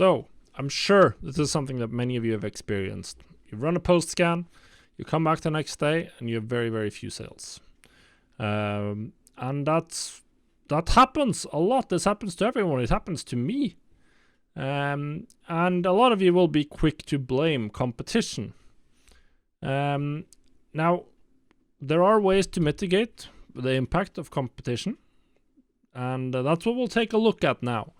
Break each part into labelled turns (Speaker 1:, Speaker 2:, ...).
Speaker 1: So I'm sure this is something that many of you have experienced. You run a post scan, you come back the next day, and you have very, very few sales. And that happens a lot. This happens to everyone. It happens to me. And a lot of you will be quick to blame competition. Now, there are ways to mitigate the impact of competition, and that's what we'll take a look at now.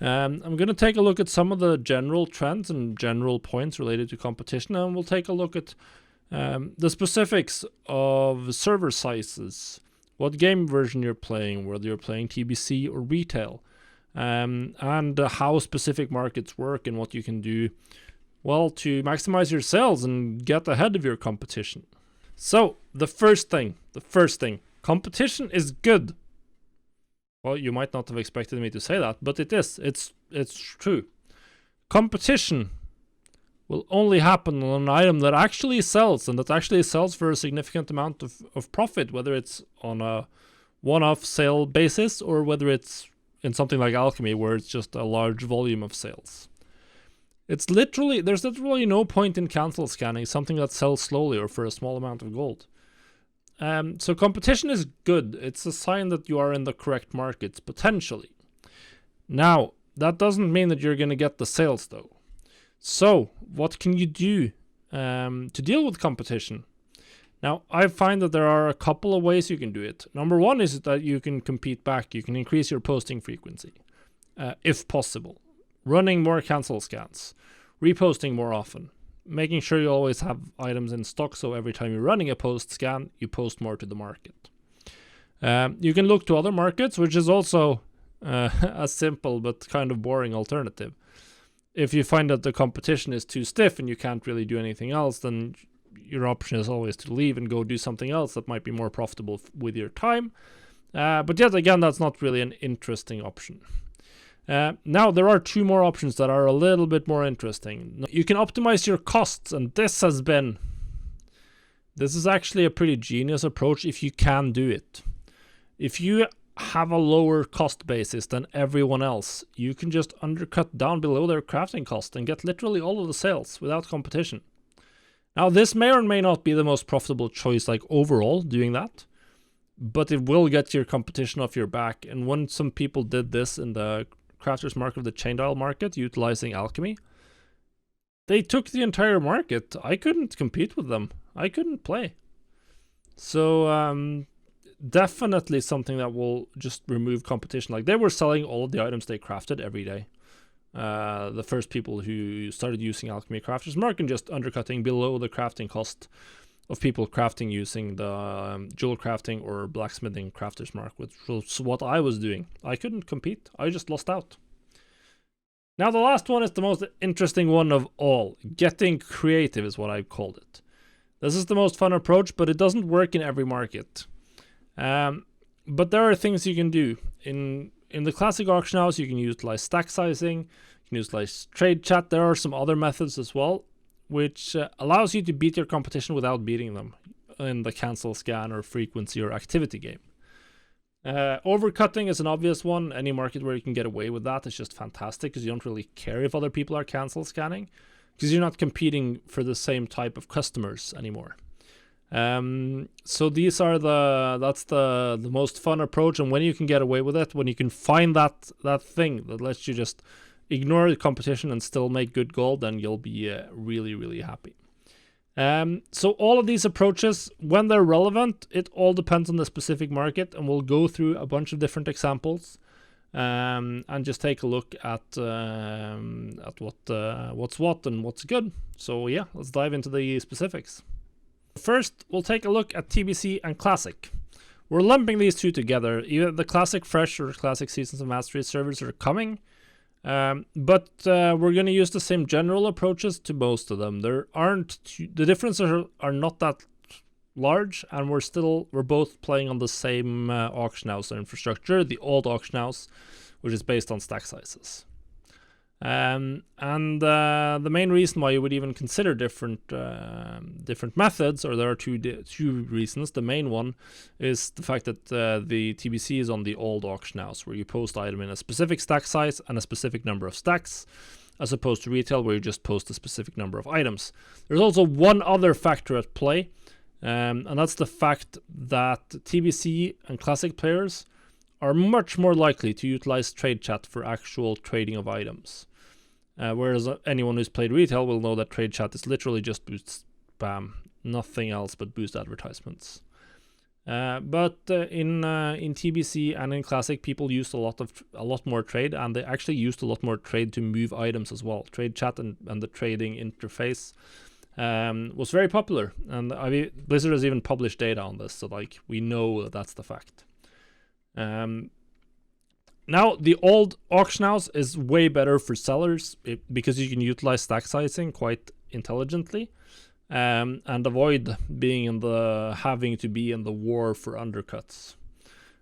Speaker 1: I'm going to take a look at some of the general trends and general points related to competition, and we'll take a look at the specifics of server sizes, what game version you're playing, whether you're playing TBC or retail, and how specific markets work and what you can do, well, to maximize your sales and get ahead of your competition. So, the first thing, competition is good. Well, you might not have expected me to say that, but it is. It's true. Competition will only happen on an item that actually sells, and that actually sells for a significant amount of profit, whether it's on a one-off sale basis or whether it's in something like alchemy where it's just a large volume of sales. There's literally no point in cancel scanning something that sells slowly or for a small amount of gold. So competition is good. It's a sign that you are in the correct markets, potentially. Now, that doesn't mean that you're going to get the sales, though. So, what can you do to deal with competition? Now, I find that there are a couple of ways you can do it. Number one is that you can compete back. You can increase your posting frequency, if possible. Running more cancel scans, reposting more often, making sure you always have items in stock, so every time you're running a post scan, you post more to the market. You can look to other markets, which is also a simple but kind of boring alternative. If you find that the competition is too stiff and you can't really do anything else, then your option is always to leave and go do something else that might be more profitable with your time. But yet again, that's not really an interesting option. Now, there are two more options that are a little bit more interesting. You can optimize your costs, and this is actually a pretty genius approach if you can do it. If you have a lower cost basis than everyone else, you can just undercut down below their crafting cost and get literally all of the sales without competition. Now, this may or may not be the most profitable choice, like overall, doing that, but it will get your competition off your back. And when some people did this in the crafters market of the chain dial market, utilizing alchemy, they took the entire market. I couldn't compete with them. I couldn't play. So definitely something that will just remove competition. Like, they were selling all of the items they crafted every day. The first people who started using alchemy crafters mark and just undercutting below the crafting cost of people crafting using the jewel crafting or blacksmithing crafters mark, which was what I was doing. I couldn't compete. I just lost out. Now, the last one is the most interesting one of all. Getting creative is what I called it. This is the most fun approach, but it doesn't work in every market. But there are things you can do. In the classic auction house, you can utilize stack sizing, you can utilize trade chat. There are some other methods as well, which allows you to beat your competition without beating them in the cancel scan or frequency or activity game. Overcutting is an obvious one. Any market where you can get away with that is just fantastic, because you don't really care if other people are cancel scanning, because you're not competing for the same type of customers anymore. So that's the most fun approach, and when you can get away with it, when you can find that thing that lets you just ignore the competition and still make good gold, then you'll be really, really happy. So all of these approaches, when they're relevant, it all depends on the specific market, and we'll go through a bunch of different examples and just take a look at what's what and what's good. So yeah, let's dive into the specifics. First, we'll take a look at TBC and Classic. We're lumping these two together. Either the Classic Fresh or Classic Seasons of Mastery servers are coming, but we're going to use the same general approaches to most of them. The differences are not that large, and we're both playing on the same auction house infrastructure, the old auction house, which is based on stack sizes. And the main reason why you would even consider different methods, or there are two reasons. The main one is the fact that the TBC is on the old auction house, where you post item in a specific stack size and a specific number of stacks, as opposed to retail where you just post a specific number of items. There's also one other factor at play, and that's the fact that TBC and Classic players are much more likely to utilize trade chat for actual trading of items. Whereas anyone who's played retail will know that trade chat is literally just boost spam, nothing else but boost advertisements. But in TBC and in Classic, people used a lot more trade, and they actually used a lot more trade to move items as well. Trade chat and the trading interface was very popular, and Blizzard has even published data on this, so like we know that that's the fact. Now the old auction house is way better for sellers because you can utilize stack sizing quite intelligently. And avoid having to be in the war for undercuts.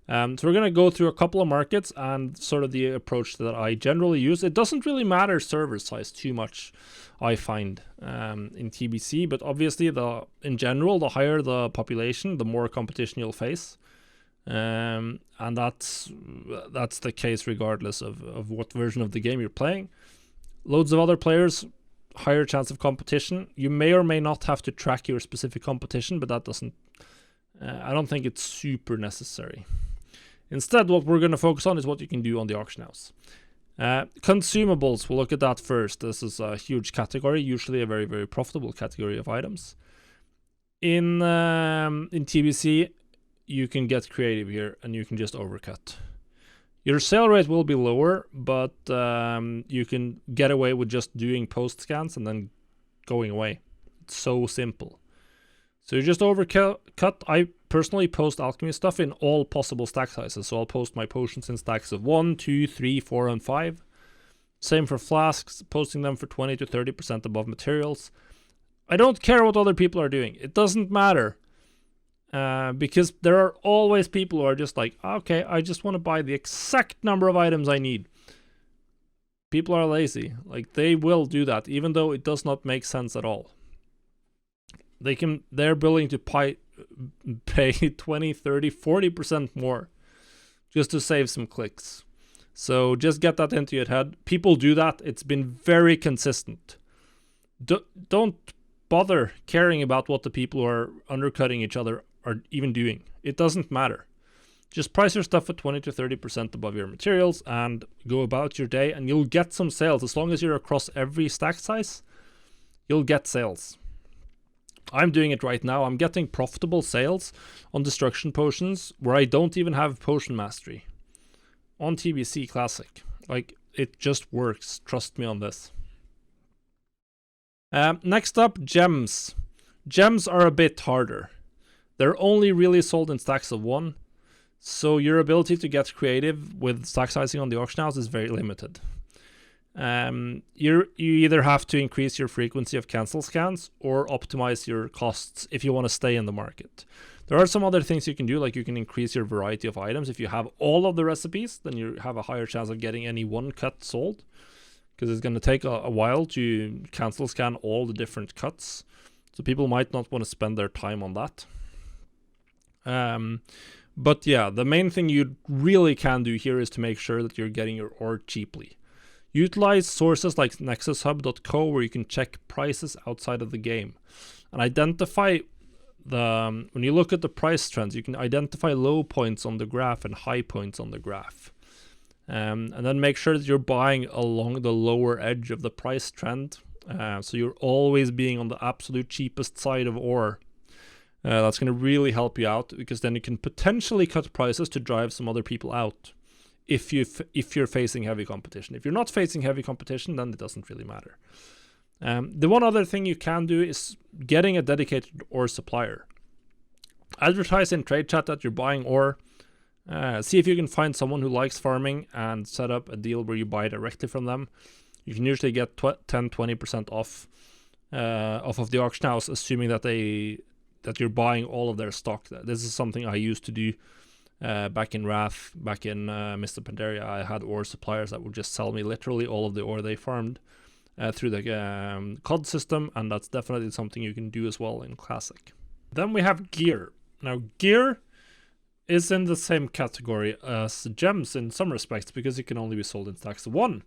Speaker 1: So we're going to go through a couple of markets and sort of the approach that I generally use. It doesn't really matter server size too much, I find, in TBC, but obviously in general, the higher the population, the more competition you'll face. And that's the case regardless of what version of the game you're playing. Loads of other players, higher chance of competition. You may or may not have to track your specific competition, but that doesn't I don't think it's super necessary. Instead, what we're going to focus on is what you can do on the auction house. Consumables, we'll look at that first. This is a huge category, usually a very, very profitable category of items. In TBC, you can get creative here and you can just overcut. Your sale rate will be lower, but you can get away with just doing post scans and then going away. It's so simple. So you just overcut. I personally post alchemy stuff in all possible stack sizes. So I'll post my potions in stacks of 1, 2, 3, 4, and 5. Same for flasks, posting them for 20 to 30% above materials. I don't care what other people are doing. It doesn't matter. Because there are always people who are just like, okay, I just want to buy the exact number of items I need. People are lazy. Like, they will do that, even though it does not make sense at all. They're willing to pay 20, 30, 40% more just to save some clicks. So just get that into your head. People do that. It's been very consistent. Don't bother caring about what the people who are undercutting each other are even doing. It doesn't matter. Just price your stuff at 20 to 30% above your materials and go about your day, and you'll get some sales. As long as you're across every stack size, you'll get sales. I'm doing it right now. I'm getting profitable sales on destruction potions where I don't even have potion mastery on TBC Classic. Like, it just works. Trust me on this. Next up, gems. Gems are a bit harder. They're only really sold in stacks of 1, so your ability to get creative with stack sizing on the auction house is very limited. You either have to increase your frequency of cancel scans or optimize your costs if you want to stay in the market. There are some other things you can do, like you can increase your variety of items. If you have all of the recipes, then you have a higher chance of getting any one cut sold, because it's going to take a while to cancel scan all the different cuts. So people might not want to spend their time on that. But yeah, the main thing you really can do here is to make sure that you're getting your ore cheaply. Utilize sources like nexushub.co where you can check prices outside of the game and identify when you look at the price trends, you can identify low points on the graph and high points on the graph. And then make sure that you're buying along the lower edge of the price trend. So you're always being on the absolute cheapest side of ore. That's going to really help you out, because then you can potentially cut prices to drive some other people out if you're facing heavy competition. If you're not facing heavy competition, then it doesn't really matter. The one other thing you can do is getting a dedicated ore supplier. Advertise in trade chat that you're buying ore. See if you can find someone who likes farming and set up a deal where you buy directly from them. You can usually get 10-20% off of the auction house, assuming that you're buying all of their stock. This is something I used to do back in Wrath, back in Mr. Pandaria. I had ore suppliers that would just sell me literally all of the ore they farmed through the COD system, and that's definitely something you can do as well in Classic. Then we have gear. Now, gear is in the same category as gems in some respects, because it can only be sold in stacks of 1.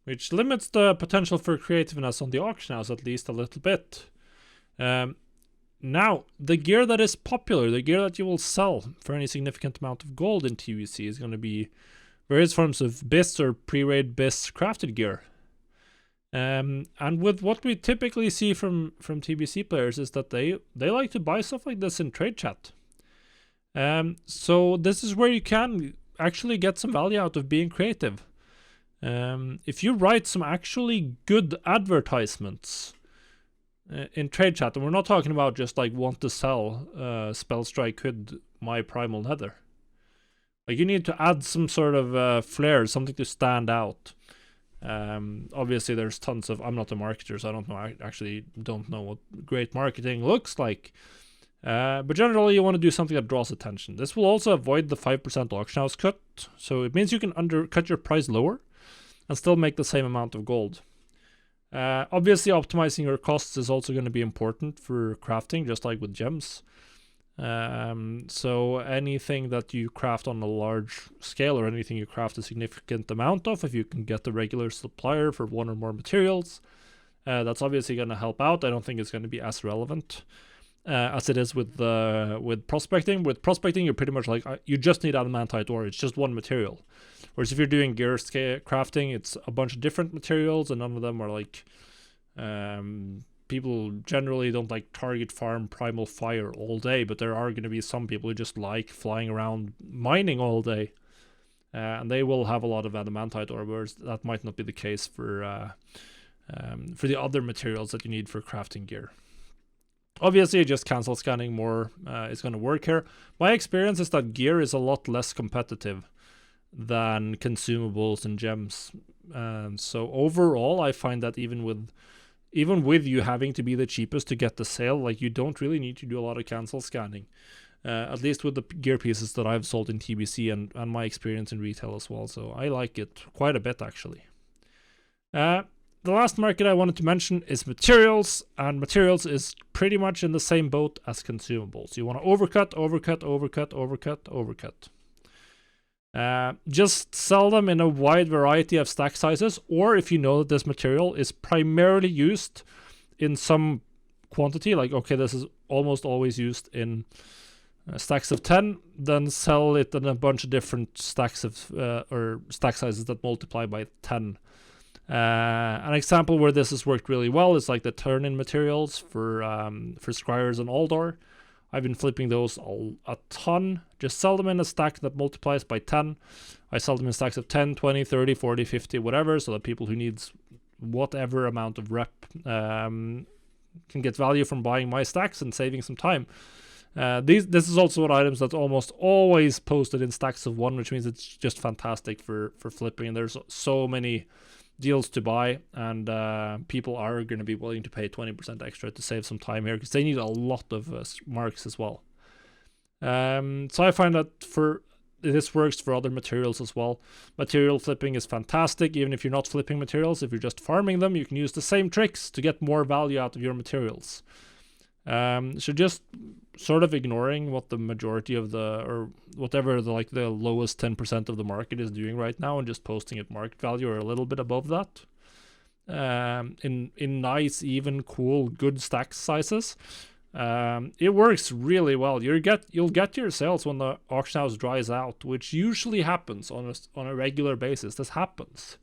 Speaker 1: which limits the potential for creativeness on the auction house at least a little bit. Now, the gear that is popular, the gear that you will sell for any significant amount of gold in TVC is going to be various forms of BIS or pre-raid BIS crafted gear. And with what we typically see from TBC players is that they like to buy stuff like this in trade chat. So this is where you can actually get some value out of being creative. If you write some actually good advertisements in trade chat, and we're not talking about just like want to sell Spellstrike Hood, my primal nether. Like you need to add some sort of flair, something to stand out. Obviously there's tons of, I'm not a marketer, so I don't know, I actually don't know what great marketing looks like. But generally you want to do something that draws attention. This will also avoid the 5% auction house cut, so it means you can undercut your price lower and still make the same amount of gold. Obviously optimizing your costs is also going to be important for crafting, just like with gems. So anything that you craft on a large scale, or anything you craft a significant amount of, if you can get the regular supplier for one or more materials, that's obviously going to help out. I don't think it's going to be as relevant as it is with prospecting. With prospecting, you're pretty much like, you just need adamantite ore. It's just one material. Whereas if you're doing gear crafting, it's a bunch of different materials, and none of them are like, people generally don't like target farm primal fire all day, but there are going to be some people who just like flying around mining all day, and they will have a lot of adamantite ore, whereas that might not be the case for the other materials that you need for crafting gear. Obviously, just cancel scanning more is going to work here. My experience is that gear is a lot less competitive than consumables and gems. So overall, I find that even with you having to be the cheapest to get the sale, like you don't really need to do a lot of cancel scanning. At least with the gear pieces that I've sold in TBC and my experience in retail as well. So I like it quite a bit, actually. The last market I wanted to mention is materials, and materials is pretty much in the same boat as consumables. You want to overcut, overcut, overcut, overcut, overcut. Just sell them in a wide variety of stack sizes, or if you know that this material is primarily used in some quantity, like, okay, this is almost always used in stacks of 10, then sell it in a bunch of different stacks of or stack sizes that multiply by 10. An example where this has worked really well is like the turn-in materials for Scryers and Aldor. I've been flipping those a ton. Just sell them in a stack that multiplies by 10. I sell them in stacks of 10, 20, 30, 40, 50, whatever, so that people who needs whatever amount of rep can get value from buying my stacks and saving some time. This is also what items that's almost always posted in stacks of 1, which means it's just fantastic for flipping. And there's so many deals to buy, and people are going to be willing to pay 20% extra to save some time here, because they need a lot of marks as well. So I find that this works for other materials as well. Material flipping is fantastic, even if you're not flipping materials. If you're just farming them, you can use the same tricks to get more value out of your materials. So just sort of ignoring what the majority of or whatever the lowest 10% of the market is doing right now, and just posting at market value or a little bit above that, in nice, even, cool, good stack sizes. It works really well. You'll get your sales when the auction house dries out, which usually happens on a regular basis. This happens.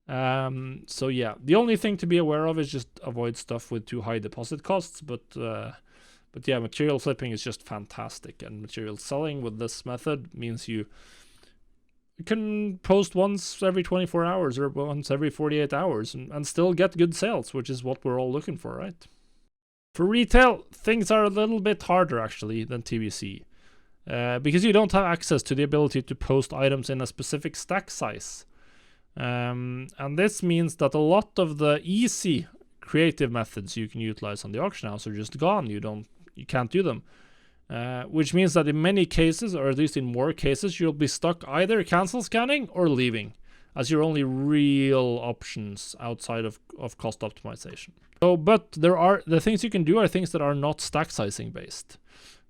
Speaker 1: So yeah, the only thing to be aware of is just avoid stuff with too high deposit costs, but yeah, material flipping is just fantastic, and material selling with this method means you can post once every 24 hours or once every 48 hours and still get good sales, which is what we're all looking for, right? For retail, things are a little bit harder actually than TBC, because you don't have access to the ability to post items in a specific stack size. And this means that a lot of the easy creative methods you can utilize on the auction house are just gone. You can't do them, which means that in many cases, or at least in more cases, you'll be stuck either cancel scanning or leaving as your only real options outside of cost optimization. So, but the things you can do are things that are not stack sizing based,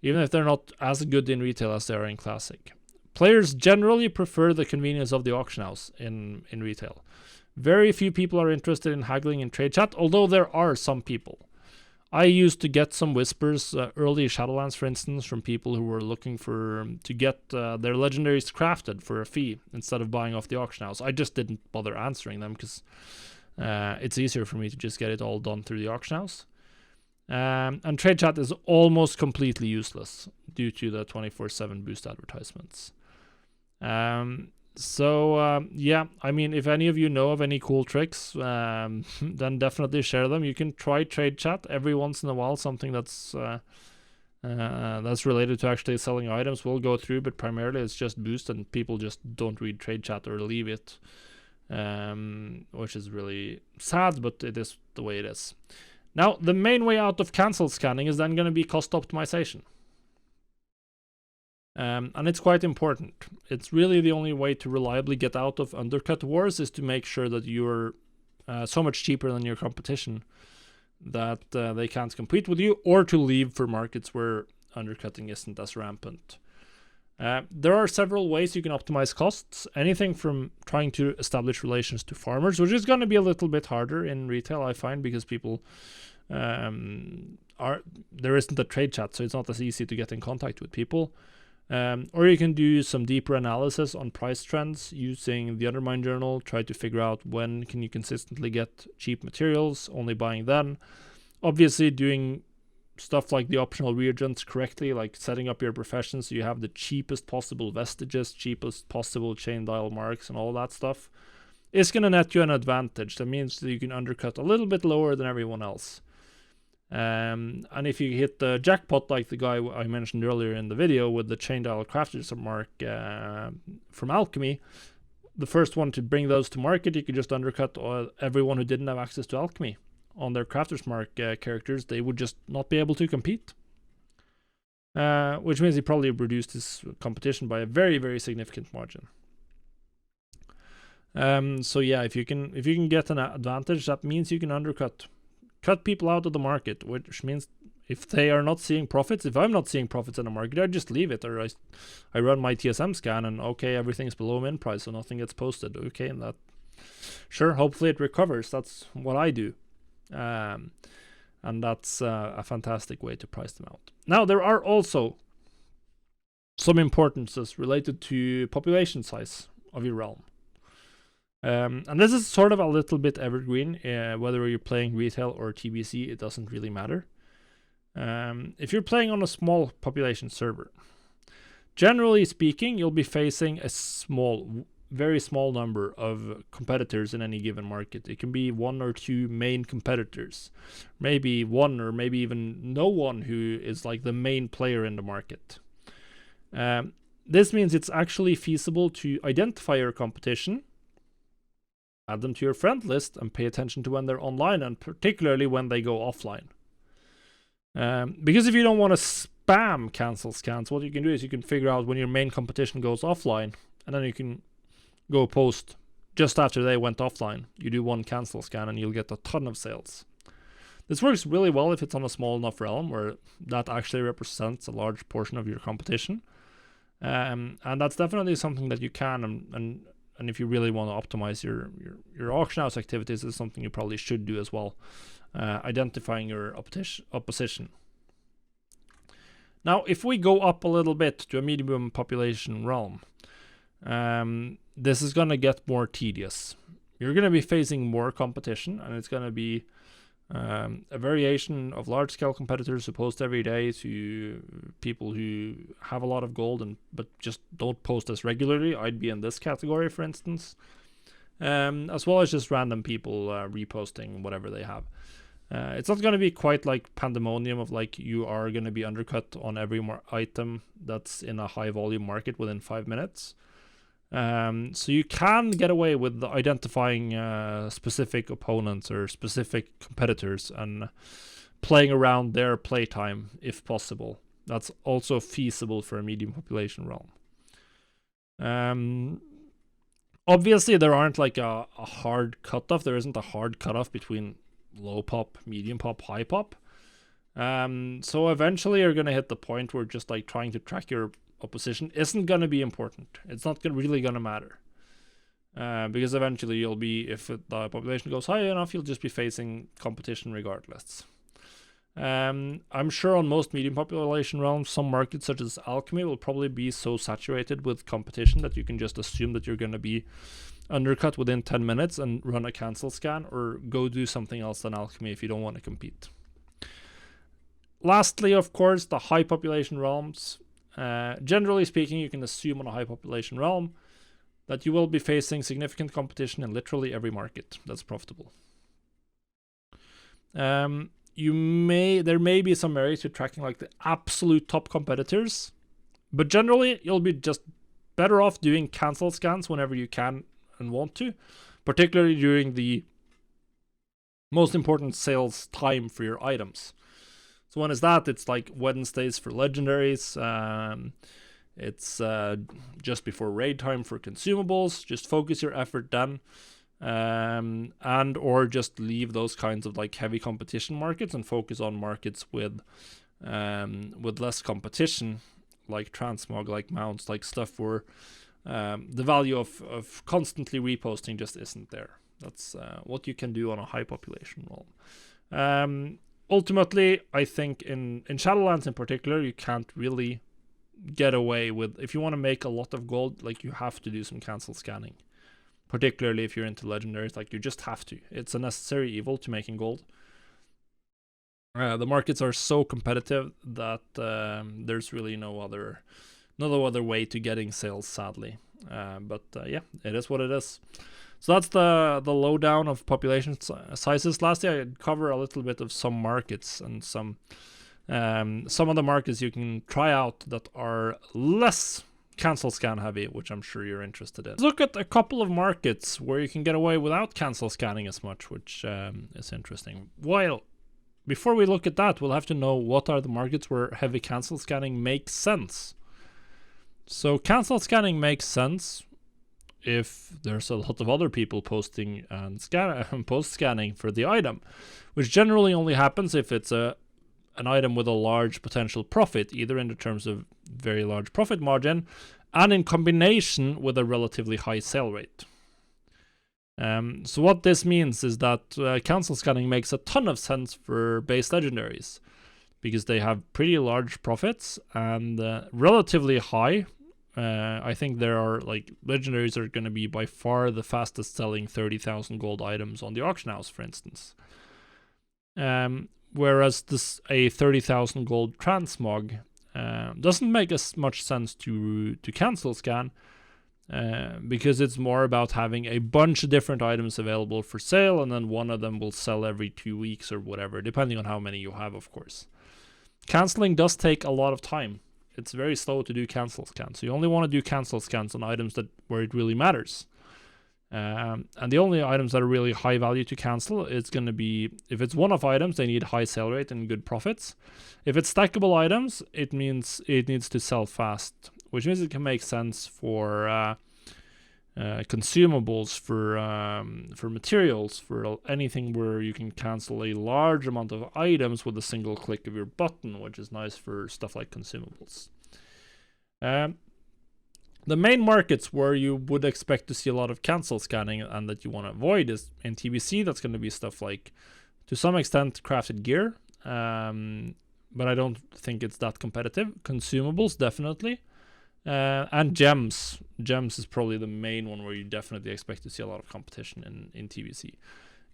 Speaker 1: even if they're not as good in retail as they are in classic. Players generally prefer the convenience of the auction house in retail. Very few people are interested in haggling in trade chat, although there are some people. I used to get some whispers early Shadowlands, for instance, from people who were looking to get their legendaries crafted for a fee instead of buying off the auction house. I just didn't bother answering them because it's easier for me to just get it all done through the auction house. And trade chat is almost completely useless due to the 24/7 boost advertisements. Yeah, I mean, if any of you know of any cool tricks, then definitely share them. You can try trade chat every once in a while. Something that's related to actually selling items will go through, but primarily it's just boost, and people just don't read trade chat or leave it, which is really sad, but it is the way it is. Now, the main way out of cancel scanning is then going to be cost optimization. And it's quite important. It's really the only way to reliably get out of undercut wars is to make sure that you're so much cheaper than your competition that they can't compete with you, or to leave for markets where undercutting isn't as rampant. There are several ways you can optimize costs. Anything from trying to establish relations to farmers, which is going to be a little bit harder in retail, I find, because people there isn't a trade chat, so it's not as easy to get in contact with people. Or you can do some deeper analysis on price trends using the Undermine journal, try to figure out when can you consistently get cheap materials, only buying then. Obviously doing stuff like the optional reagents correctly, like setting up your profession so you have the cheapest possible vestiges, cheapest possible chain dial marks and all that stuff, is going to net you an advantage. That means that you can undercut a little bit lower than everyone else. And if you hit the jackpot like the guy I mentioned earlier in the video with the chain dial crafters mark from Alchemy, the first one to bring those to market, you could just undercut everyone who didn't have access to Alchemy on their crafters mark characters. They would just not be able to compete, which means he probably reduced his competition by a very, very significant margin. So yeah, if you can get an advantage, that means you can cut people out of the market, which means if they are not seeing profits, if I'm not seeing profits in the market, I just leave it, or I run my TSM scan and okay, everything's below min price, so nothing gets posted. Okay, and that, sure, hopefully it recovers. That's what I do. And that's a fantastic way to price them out. Now, there are also some importances related to population size of your realm. And this is sort of a little bit evergreen, whether you're playing retail or TBC, it doesn't really matter. If you're playing on a small population server, generally speaking, you'll be facing a very small number of competitors in any given market. It can be one or two main competitors, maybe one or maybe even no one who is like the main player in the market. This means it's actually feasible to identify your competition, add them to your friend list, and pay attention to when they're online, and particularly when they go offline. Because if you don't want to spam cancel scans, what you can do is you can figure out when your main competition goes offline, and then you can go post just after they went offline. You do one cancel scan and you'll get a ton of sales. This works really well if it's on a small enough realm where that actually represents a large portion of your competition. And that's definitely something that you can, and if you really want to optimize your auction house activities, is something you probably should do as well, identifying your opposition. Now, if we go up a little bit to a medium population realm, this is going to get more tedious. You're going to be facing more competition, and it's going to be a variation of large-scale competitors who post every day to people who have a lot of gold but just don't post as regularly. I'd be in this category, for instance, as well as just random people reposting whatever they have. It's not going to be quite like pandemonium of like you are going to be undercut on every item that's in a high volume market within 5 minutes. So you can get away with identifying specific opponents or specific competitors and playing around their playtime if possible. That's also feasible for a medium population realm. Obviously, there aren't like a hard cutoff. There isn't a hard cutoff between low pop, medium pop, high pop. So eventually you're going to hit the point where just like trying to track your opposition isn't going to be important. It's not really going to matter. Because eventually you'll be, if the population goes high enough, you'll just be facing competition regardless. I'm sure on most medium population realms, some markets such as alchemy will probably be so saturated with competition that you can just assume that you're going to be undercut within 10 minutes and run a cancel scan, or go do something else than alchemy if you don't want to compete. Lastly, of course, the high population realms. Generally speaking, you can assume on a high population realm that you will be facing significant competition in literally every market that's profitable. There may be some merit to tracking like the absolute top competitors, but generally you'll be just better off doing cancel scans whenever you can and want to, particularly during the most important sales time for your items. So when is that? It's like Wednesdays for legendaries. It's just before raid time for consumables. Just focus your effort then, and or just leave those kinds of like heavy competition markets and focus on markets with less competition, like transmog, like mounts, like stuff where the value of constantly reposting just isn't there. That's what you can do on a high population realm. Ultimately, I think in Shadowlands in particular, you can't really get away with, if you want to make a lot of gold, like you have to do some cancel scanning, particularly if you're into legendaries. Like you just have to. It's a necessary evil to making gold. The markets are so competitive that there's really no other way to getting sales, sadly. But yeah, it is what it is. So that's the lowdown of population sizes. Lastly, I'd cover a little bit of some markets and some of the markets you can try out that are less cancel scan heavy, which I'm sure you're interested in. Let's look at a couple of markets where you can get away without cancel scanning as much, which is interesting. Well, before we look at that, we'll have to know what are the markets where heavy cancel scanning makes sense. So cancel scanning makes sense if there's a lot of other people posting and post scanning for the item, which generally only happens if it's an item with a large potential profit, either in the terms of very large profit margin and in combination with a relatively high sale rate. So what this means is that cancel scanning makes a ton of sense for base legendaries because they have pretty large profits and relatively high. I think there are like legendaries are going to be by far the fastest selling 30,000 gold items on the auction house, for instance. Whereas a 30,000 gold transmog doesn't make as much sense to cancel scan because it's more about having a bunch of different items available for sale, and then one of them will sell every 2 weeks or whatever, depending on how many you have, of course. Canceling does take a lot of time. It's very slow to do cancel scans, so you only want to do cancel scans on items where it really matters. And the only items that are really high value to cancel, it's going to be, if it's one-off items, they need high sale rate and good profits. If it's stackable items, it means it needs to sell fast, which means it can make sense for consumables, for materials, for anything where you can cancel a large amount of items with a single click of your button, which is nice for stuff like consumables. The main markets where you would expect to see a lot of cancel scanning and that you want to avoid is in TBC. That's going to be stuff like, to some extent, crafted gear, but I don't think it's that competitive. Consumables, definitely. And gems. Gems is probably the main one where you definitely expect to see a lot of competition in TBC.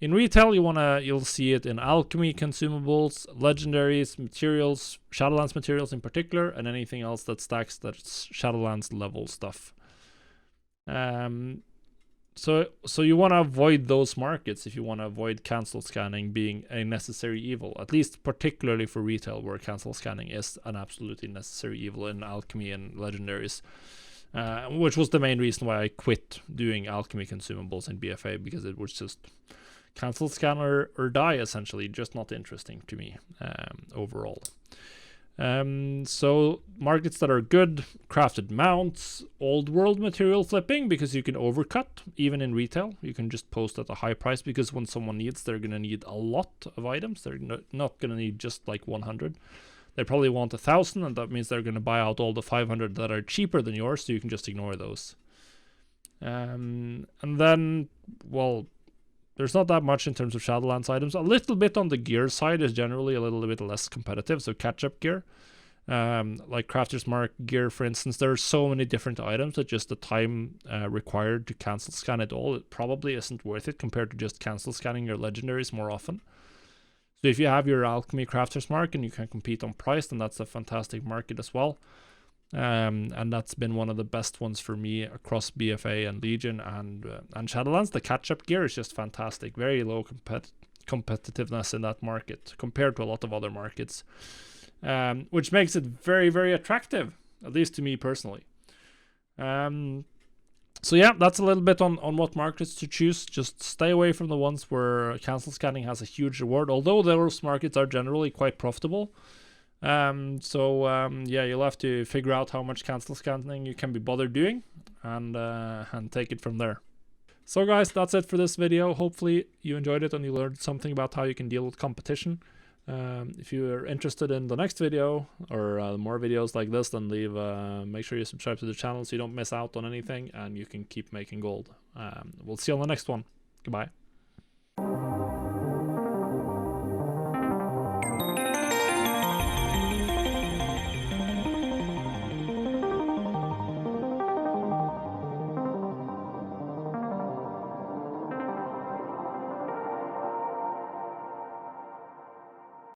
Speaker 1: In retail, you'll see it in alchemy, consumables, legendaries, materials, Shadowlands materials in particular, and anything else that stacks that's Shadowlands level stuff. So you want to avoid those markets if you want to avoid cancel scanning being a necessary evil, at least particularly for retail, where cancel scanning is an absolutely necessary evil in alchemy and legendaries, which was the main reason why I quit doing alchemy consumables in BFA, because it was just cancel scan or die, essentially, just not interesting to me overall. So markets that are good: crafted mounts, old world material flipping, because you can overcut even in retail. You can just post at a high price, because when someone needs, they're going to need a lot of items. They're not going to need just like 100. They probably want 1,000, and that means they're going to buy out all the 500 that are cheaper than yours, so you can just ignore those. And then, well, there's not that much in terms of Shadowlands items. A little bit on the gear side is generally a little bit less competitive, so catch-up gear. Like Crafter's Mark gear, for instance, there are so many different items that just the time required to cancel scan it all, it probably isn't worth it compared to just cancel scanning your legendaries more often. So if you have your Alchemy Crafter's Mark and you can compete on price, then that's a fantastic market as well. And that's been one of the best ones for me across BFA and Legion and Shadowlands. The catch-up gear is just fantastic. Very low competitiveness in that market compared to a lot of other markets, which makes it very, very attractive, at least to me personally. So yeah, that's a little bit on what markets to choose. Just stay away from the ones where cancel scanning has a huge reward, although those markets are generally quite profitable. Yeah, you'll have to figure out how much cancel scanning you can be bothered doing, and take it from there. So guys, that's it for this video. Hopefully you enjoyed it and you learned something about how you can deal with competition. If you are interested in the next video or more videos like this, then make sure you subscribe to the channel so you don't miss out on anything and you can keep making gold. We'll see you on the next one. Goodbye.